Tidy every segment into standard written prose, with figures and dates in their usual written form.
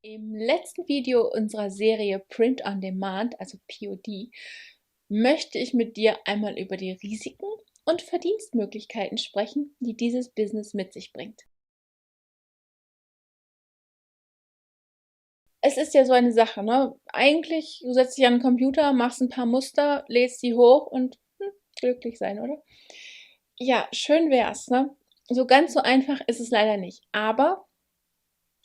Im letzten Video unserer Serie Print on Demand, also POD, möchte ich mit dir einmal über die Risiken und Verdienstmöglichkeiten sprechen, die dieses Business mit sich bringt. Es ist ja so eine Sache, ne? Eigentlich, du setzt dich an den Computer, machst ein paar Muster, lädst sie hoch und glücklich sein, oder? Ja, schön wär's, ne? So ganz so einfach ist es leider nicht. Aber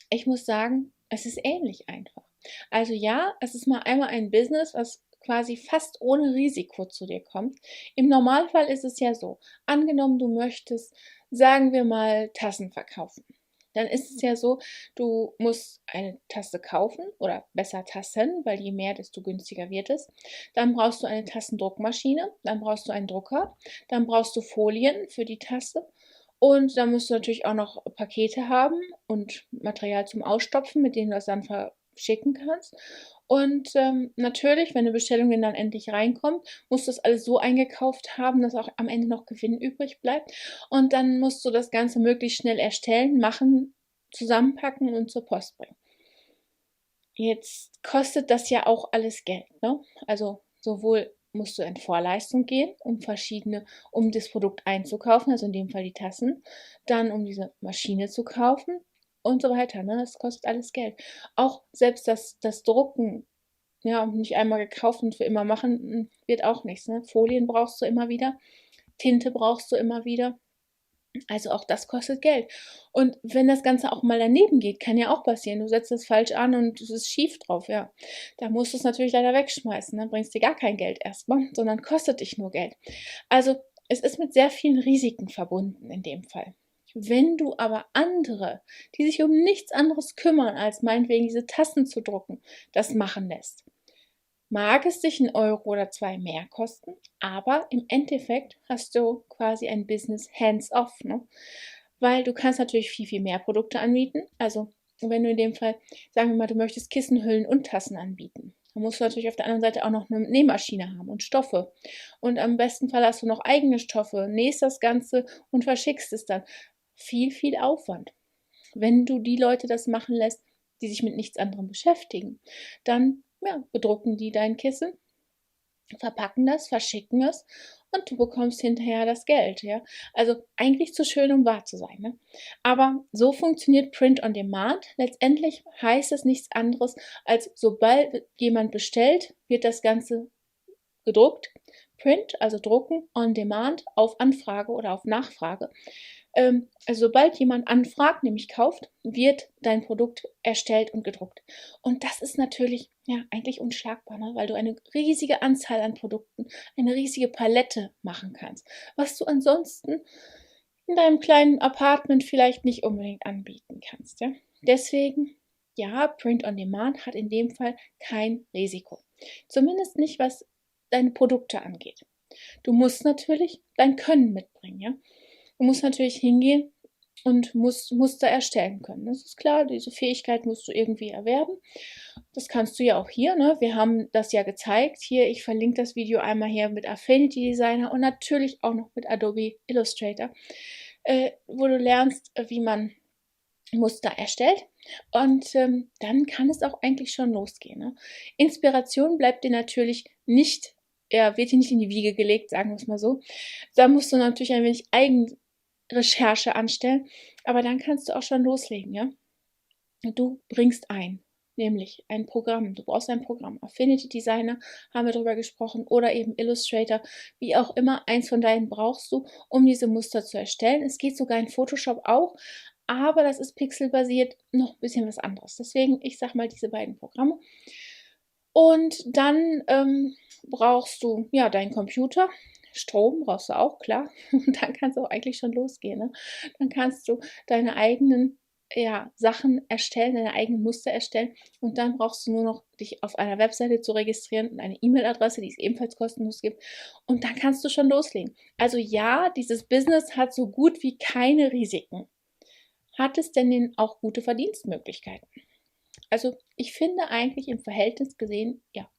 ich muss sagen, es ist ähnlich einfach. Also ja, es ist mal einmal ein Business, was quasi fast ohne Risiko zu dir kommt. Im Normalfall ist es ja so, angenommen du möchtest, sagen wir mal, Tassen verkaufen. Dann ist es ja so, du musst eine Tasse kaufen oder besser Tassen, weil je mehr, desto günstiger wird es. Dann brauchst du eine Tassendruckmaschine, dann brauchst du einen Drucker, dann brauchst du Folien für die Tasse und dann musst du natürlich auch noch Pakete haben und Material zum Ausstopfen, mit dem du das dann verschicken kannst. Und natürlich, wenn eine Bestellung dann endlich reinkommt, musst du das alles so eingekauft haben, dass auch am Ende noch Gewinn übrig bleibt. Und dann musst du das Ganze möglichst schnell erstellen, machen, zusammenpacken und zur Post bringen. Jetzt kostet das ja auch alles Geld, ne? Also sowohl musst du in Vorleistung gehen, um das Produkt einzukaufen, also in dem Fall die Tassen, dann um diese Maschine zu kaufen und so weiter, ne? Das kostet alles Geld. Auch selbst das Drucken, ja, nicht einmal gekauft und für immer machen, wird auch nichts, ne? Folien brauchst du immer wieder, Tinte brauchst du immer wieder. Also auch das kostet Geld. Und wenn das Ganze auch mal daneben geht, kann ja auch passieren. Du setzt es falsch an und es ist schief drauf, ja. Da musst du es natürlich leider wegschmeißen. Dann bringst du dir gar kein Geld erstmal, sondern kostet dich nur Geld. Also es ist mit sehr vielen Risiken verbunden in dem Fall. Wenn du aber andere, die sich um nichts anderes kümmern, als meinetwegen diese Tassen zu drucken, das machen lässt, mag es dich 1 Euro oder 2 mehr kosten, aber im Endeffekt hast du quasi ein Business hands-off, ne? Weil du kannst natürlich viel, viel mehr Produkte anbieten. Also wenn du in dem Fall, sagen wir mal, du möchtest Kissenhüllen und Tassen anbieten, dann musst du natürlich auf der anderen Seite auch noch eine Nähmaschine haben und Stoffe. Und am besten Fall hast du noch eigene Stoffe, nähst das Ganze und verschickst es dann. Viel, viel Aufwand. Wenn du die Leute das machen lässt, die sich mit nichts anderem beschäftigen, dann ja, bedrucken die dein Kissen, verpacken das, verschicken es und du bekommst hinterher das Geld, ja. Also eigentlich zu schön, um wahr zu sein, ne? Aber so funktioniert Print on Demand. Letztendlich heißt es nichts anderes, als sobald jemand bestellt, wird das Ganze gedruckt. Print, also drucken, on demand, auf Anfrage oder auf Nachfrage. Also sobald jemand anfragt, nämlich kauft, wird dein Produkt erstellt und gedruckt. Und das ist natürlich ja eigentlich unschlagbar, ne? Weil du eine riesige Anzahl an Produkten, eine riesige Palette machen kannst, was du ansonsten in deinem kleinen Apartment vielleicht nicht unbedingt anbieten kannst. Ja? Deswegen, ja, Print on Demand hat in dem Fall kein Risiko. Zumindest nicht, was deine Produkte angeht. Du musst natürlich dein Können mitbringen, ja. Du musst natürlich hingehen und musst Muster erstellen können. Das ist klar, diese Fähigkeit musst du irgendwie erwerben. Das kannst du ja auch hier, ne? Wir haben das ja gezeigt. Hier, ich verlinke das Video einmal hier mit Affinity Designer und natürlich auch noch mit Adobe Illustrator, wo du lernst, wie man Muster erstellt. Und dann kann es auch eigentlich schon losgehen. Ne? Inspiration bleibt dir natürlich nicht, wird dir nicht in die Wiege gelegt, sagen wir es mal so. Da musst du natürlich ein wenig Eigenrecherche anstellen, aber dann kannst du auch schon loslegen. Ja? Du bringst nämlich ein Programm. Du brauchst ein Programm. Affinity Designer haben wir darüber gesprochen oder eben Illustrator, wie auch immer. Eins von deinen brauchst du, um diese Muster zu erstellen. Es geht sogar in Photoshop auch, aber das ist pixelbasiert noch ein bisschen was anderes. Deswegen, ich sag mal, diese beiden Programme. Und dann brauchst du ja deinen Computer. Strom brauchst du auch, klar. Und dann kannst du auch eigentlich schon losgehen. Ne? Dann kannst du deine eigenen Sachen erstellen, deine eigenen Muster erstellen und dann brauchst du nur noch dich auf einer Webseite zu registrieren und eine E-Mail-Adresse, die es ebenfalls kostenlos gibt und dann kannst du schon loslegen. Also ja, dieses Business hat so gut wie keine Risiken. Hat es denn auch gute Verdienstmöglichkeiten? Also ich finde eigentlich im Verhältnis gesehen, ja.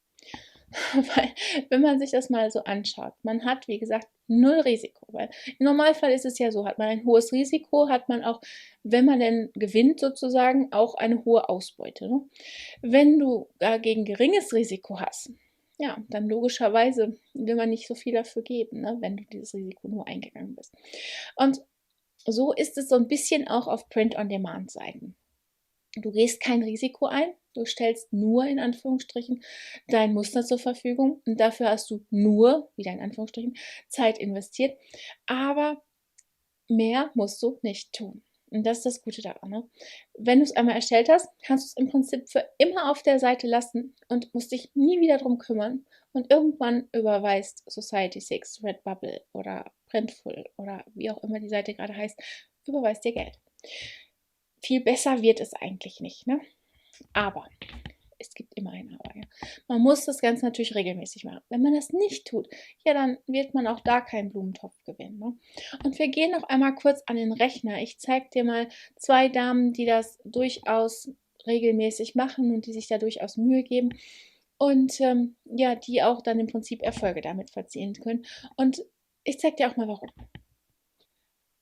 Weil wenn man sich das mal so anschaut, man hat, wie gesagt, null Risiko. Weil im Normalfall ist es ja so, hat man ein hohes Risiko, hat man auch, wenn man denn gewinnt sozusagen, auch eine hohe Ausbeute. Ne? Wenn du dagegen geringes Risiko hast, ja, dann logischerweise will man nicht so viel dafür geben, ne, wenn du dieses Risiko nur eingegangen bist. Und so ist es so ein bisschen auch auf Print-on-Demand-Seiten. Du gehst kein Risiko ein, du stellst nur in Anführungsstrichen dein Muster zur Verfügung und dafür hast du nur, wieder in Anführungsstrichen, Zeit investiert, aber mehr musst du nicht tun. Und das ist das Gute daran. Ne? Wenn du es einmal erstellt hast, kannst du es im Prinzip für immer auf der Seite lassen und musst dich nie wieder drum kümmern. Und irgendwann überweist Society6, Redbubble oder Printful oder wie auch immer die Seite gerade heißt, überweist dir Geld. Viel besser wird es eigentlich nicht, ne? Aber es gibt immer ein Aber. Ja. Man muss das Ganze natürlich regelmäßig machen. Wenn man das nicht tut, ja, dann wird man auch da keinen Blumentopf gewinnen. Ne? Und wir gehen noch einmal kurz an den Rechner. Ich zeige dir mal 2 Damen, die das durchaus regelmäßig machen und die sich da durchaus Mühe geben. Und ja, die auch dann im Prinzip Erfolge damit verzielen können. Und ich zeige dir auch mal warum.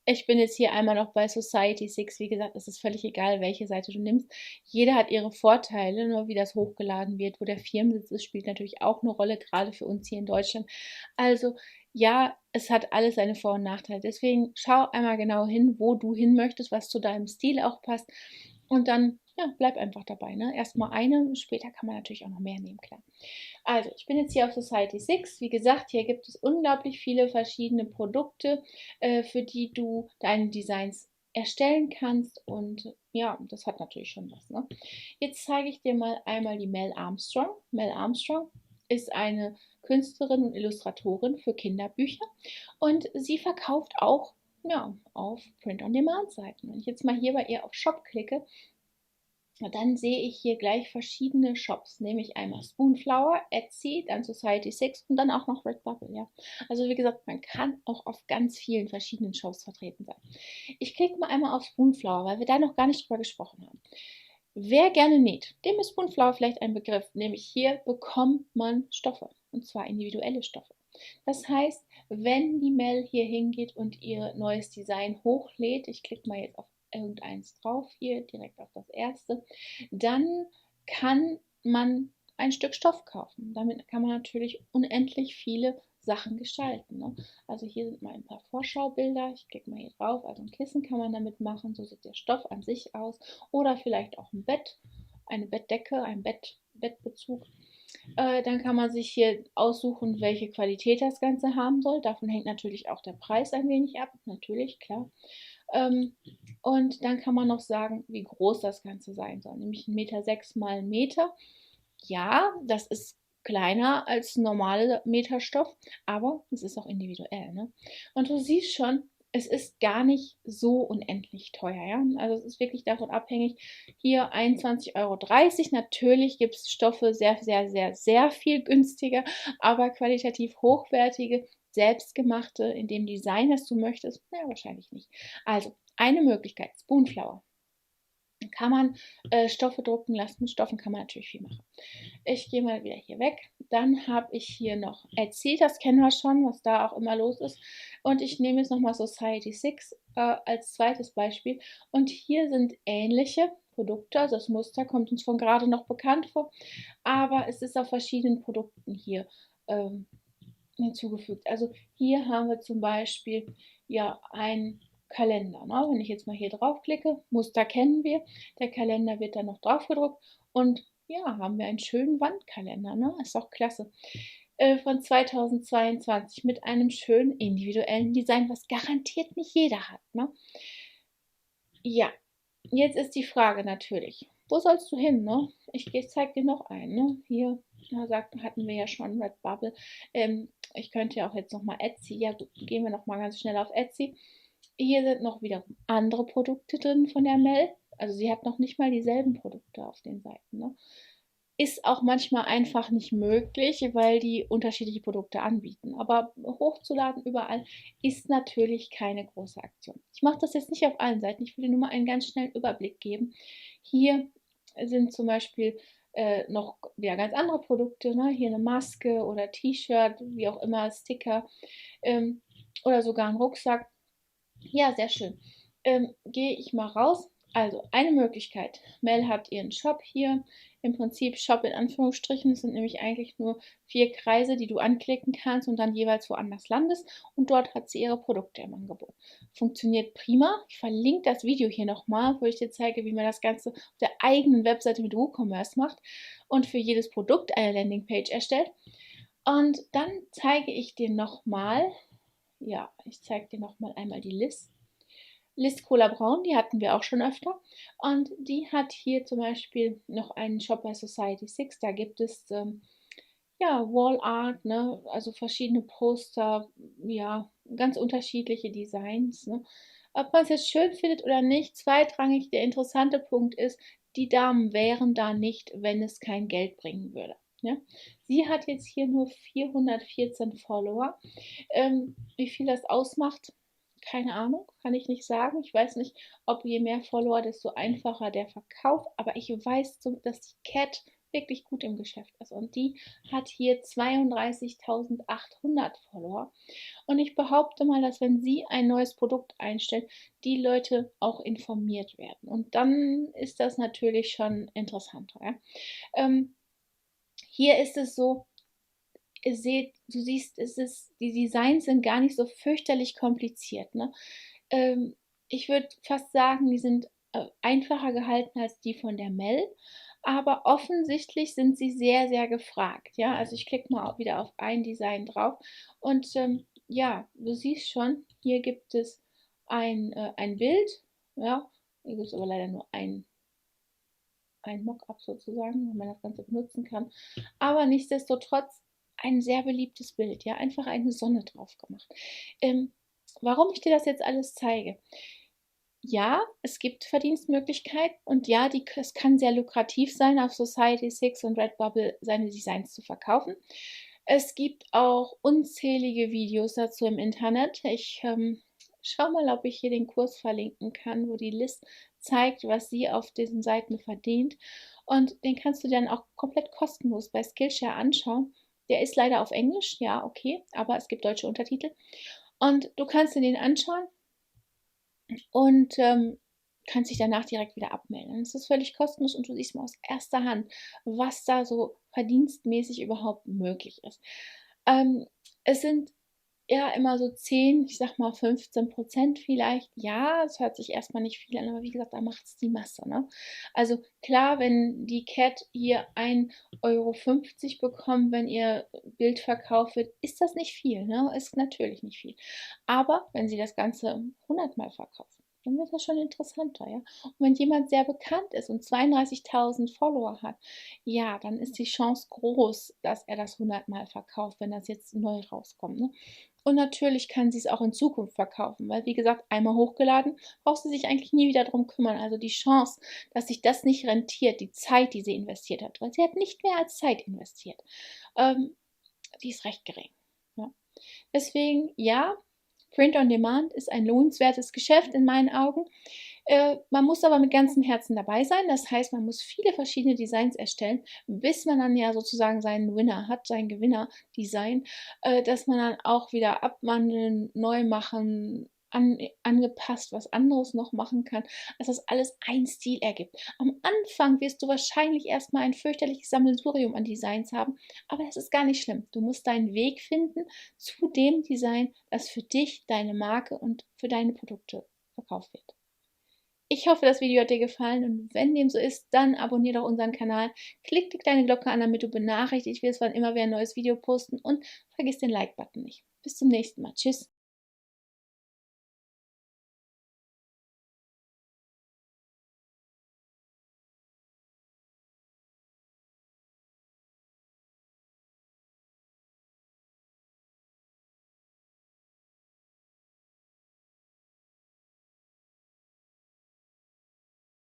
Ich bin jetzt hier einmal noch bei Society6. Wie gesagt, es ist völlig egal, welche Seite du nimmst. Jeder hat ihre Vorteile, nur wie das hochgeladen wird, wo der Firmensitz ist, spielt natürlich auch eine Rolle, gerade für uns hier in Deutschland. Also ja, es hat alles seine Vor- und Nachteile. Deswegen schau einmal genau hin, wo du hin möchtest, was zu deinem Stil auch passt. Und dann, ja, bleib einfach dabei. Ne? Erstmal eine, später kann man natürlich auch noch mehr nehmen, klar. Also, ich bin jetzt hier auf Society6. Wie gesagt, hier gibt es unglaublich viele verschiedene Produkte, für die du deine Designs erstellen kannst. Und ja, das hat natürlich schon was. Ne? Jetzt zeige ich dir mal einmal die Mel Armstrong. Mel Armstrong ist eine Künstlerin und Illustratorin für Kinderbücher und sie verkauft auch ja, auf Print-on-Demand-Seiten. Wenn ich jetzt mal hier bei ihr auf Shop klicke, dann sehe ich hier gleich verschiedene Shops, nämlich einmal Spoonflower, Etsy, dann Society6 und dann auch noch Redbubble. Ja. Also wie gesagt, man kann auch auf ganz vielen verschiedenen Shops vertreten sein. Ich klicke mal einmal auf Spoonflower, weil wir da noch gar nicht drüber gesprochen haben. Wer gerne näht, dem ist Spoonflower vielleicht ein Begriff, nämlich hier bekommt man Stoffe, und zwar individuelle Stoffe. Das heißt, wenn die Mel hier hingeht und ihr neues Design hochlädt, ich klicke mal jetzt auf irgendeins drauf hier, direkt auf das erste, dann kann man ein Stück Stoff kaufen. Damit kann man natürlich unendlich viele Sachen gestalten. Ne? Also hier sind mal ein paar Vorschaubilder. Ich klicke mal hier drauf. Also ein Kissen kann man damit machen. So sieht der Stoff an sich aus. Oder vielleicht auch ein Bett, eine Bettdecke, ein Bettbezug. Dann kann man sich hier aussuchen, welche Qualität das Ganze haben soll. Davon hängt natürlich auch der Preis ein wenig ab. Natürlich, klar. Und dann kann man noch sagen, wie groß das Ganze sein soll. Nämlich 1,6 Meter mal 1 Meter. Ja, das ist kleiner als normale Meterstoff, aber es ist auch individuell. Ne? Und du siehst schon, es ist gar nicht so unendlich teuer. Ja? Also es ist wirklich davon abhängig. Hier 21,30 Euro. Natürlich gibt es Stoffe sehr, sehr, sehr, sehr viel günstiger, aber qualitativ hochwertige, selbstgemachte, in dem Design, das du möchtest, naja, wahrscheinlich nicht. Also eine Möglichkeit, Spoonflower. Kann man Stoffe drucken lassen. Mit Stoffen kann man natürlich viel machen. Ich gehe mal wieder hier weg. Dann habe ich hier noch Etsy, das kennen wir schon, was da auch immer los ist. Und ich nehme jetzt nochmal Society6 als zweites Beispiel. Und hier sind ähnliche Produkte. Also das Muster kommt uns von gerade noch bekannt vor. Aber es ist auf verschiedenen Produkten hier hinzugefügt. Also hier haben wir zum Beispiel ja ein Kalender. Ne? Wenn ich jetzt mal hier draufklicke, Muster kennen wir, der Kalender wird dann noch drauf gedruckt und ja, haben wir einen schönen Wandkalender. Ne? Ist auch klasse. Von 2022 mit einem schönen individuellen Design, was garantiert nicht jeder hat. Ne? Ja, jetzt ist die Frage natürlich, wo sollst du hin? Ne? Ich zeige dir noch einen. Ne? Hier hatten wir ja schon Redbubble. Ich könnte ja auch jetzt nochmal Etsy. Ja, gut, gehen wir nochmal ganz schnell auf Etsy. Hier sind noch wiederum andere Produkte drin von der Mel. Also sie hat noch nicht mal dieselben Produkte auf den Seiten. Ne? Ist auch manchmal einfach nicht möglich, weil die unterschiedliche Produkte anbieten. Aber hochzuladen überall ist natürlich keine große Aktion. Ich mache das jetzt nicht auf allen Seiten. Ich will dir nur mal einen ganz schnellen Überblick geben. Hier sind zum Beispiel noch wieder ganz andere Produkte. Ne? Hier eine Maske oder T-Shirt, wie auch immer, Sticker. oder sogar einen Rucksack. Ja, sehr schön. Gehe ich mal raus. Also, eine Möglichkeit. Mel hat ihren Shop hier. Im Prinzip Shop in Anführungsstrichen. Es sind nämlich eigentlich nur 4 Kreise, die du anklicken kannst und dann jeweils woanders landest. Und dort hat sie ihre Produkte im Angebot. Funktioniert prima. Ich verlinke das Video hier nochmal, wo ich dir zeige, wie man das Ganze auf der eigenen Webseite mit WooCommerce macht und für jedes Produkt eine Landingpage erstellt. Und dann zeige ich dir nochmal, ja, ich zeige dir nochmal einmal die Liz Cola Braun, die hatten wir auch schon öfter. Und die hat hier zum Beispiel noch einen Shop bei Society6. Da gibt es ja, Wall Art, ne? Also verschiedene Poster, ja, ganz unterschiedliche Designs. Ne? Ob man es jetzt schön findet oder nicht, zweitrangig, der interessante Punkt ist, die Damen wären da nicht, wenn es kein Geld bringen würde. Ja? Sie hat jetzt hier nur 414 Follower. Wie viel das ausmacht, keine Ahnung, kann ich nicht sagen. Ich weiß nicht, ob je mehr Follower, desto einfacher der Verkauf. Aber ich weiß, dass die Cat wirklich gut im Geschäft ist. Und die hat hier 32.800 Follower. Und ich behaupte mal, dass wenn sie ein neues Produkt einstellt, die Leute auch informiert werden. Und dann ist das natürlich schon interessanter. Ja? Hier ist es so, du siehst, die Designs sind gar nicht so fürchterlich kompliziert. Ne? Ich würde fast sagen, die sind einfacher gehalten als die von der Mel, aber offensichtlich sind sie sehr, sehr gefragt. Ja, also ich klicke mal auch wieder auf ein Design drauf und ja, du siehst schon, hier gibt es ein Bild. Ja, hier gibt es aber leider nur ein Mockup sozusagen, wo man das Ganze benutzen kann. Aber nichtsdestotrotz ein sehr beliebtes Bild, ja, einfach eine Sonne drauf gemacht. Warum ich dir das jetzt alles zeige? Ja, es gibt Verdienstmöglichkeiten und ja, es kann sehr lukrativ sein, auf Society6 und Redbubble seine Designs zu verkaufen. Es gibt auch unzählige Videos dazu im Internet. Ich schau mal, ob ich hier den Kurs verlinken kann, wo die Liz zeigt, was sie auf diesen Seiten verdient. Und den kannst du dann auch komplett kostenlos bei Skillshare anschauen. Der ist leider auf Englisch, ja, okay, aber es gibt deutsche Untertitel. Und du kannst dir den anschauen und kannst dich danach direkt wieder abmelden. Es ist völlig kostenlos und du siehst mal aus erster Hand, was da so verdienstmäßig überhaupt möglich ist. Es sind ja immer so 10, ich sag mal 15% vielleicht. Ja, es hört sich erstmal nicht viel an, aber wie gesagt, da macht es die Masse. Ne? Also klar, wenn die Cat hier 1,50 € bekommt, wenn ihr Bild verkauft wird, ist das nicht viel. Ne? Ist natürlich nicht viel. Aber wenn sie das Ganze 100-mal verkauft, dann wird das schon interessanter, ja. Und wenn jemand sehr bekannt ist und 32.000 Follower hat, ja, dann ist die Chance groß, dass er das 100-mal verkauft, wenn das jetzt neu rauskommt. Ne? Und natürlich kann sie es auch in Zukunft verkaufen, weil wie gesagt, einmal hochgeladen, brauchst du sich eigentlich nie wieder darum kümmern. Also die Chance, dass sich das nicht rentiert, die Zeit, die sie investiert hat, weil sie hat nicht mehr als Zeit investiert, die ist recht gering. Ja. Deswegen, ja, Print on Demand ist ein lohnenswertes Geschäft in meinen Augen. Man muss aber mit ganzem Herzen dabei sein. Das heißt, man muss viele verschiedene Designs erstellen, bis man dann ja sozusagen seinen Winner hat, sein Gewinner-Design, dass man dann auch wieder abwandeln, neu machen, angepasst, was anderes noch machen kann, dass das alles ein Stil ergibt. Am Anfang wirst du wahrscheinlich erstmal ein fürchterliches Sammelsurium an Designs haben, aber das ist gar nicht schlimm. Du musst deinen Weg finden zu dem Design, das für dich, deine Marke und für deine Produkte verkauft wird. Ich hoffe, das Video hat dir gefallen und wenn dem so ist, dann abonniere doch unseren Kanal, klick die kleine Glocke an, damit du benachrichtigt wirst, wann immer wir ein neues Video posten und vergiss den Like-Button nicht. Bis zum nächsten Mal. Tschüss.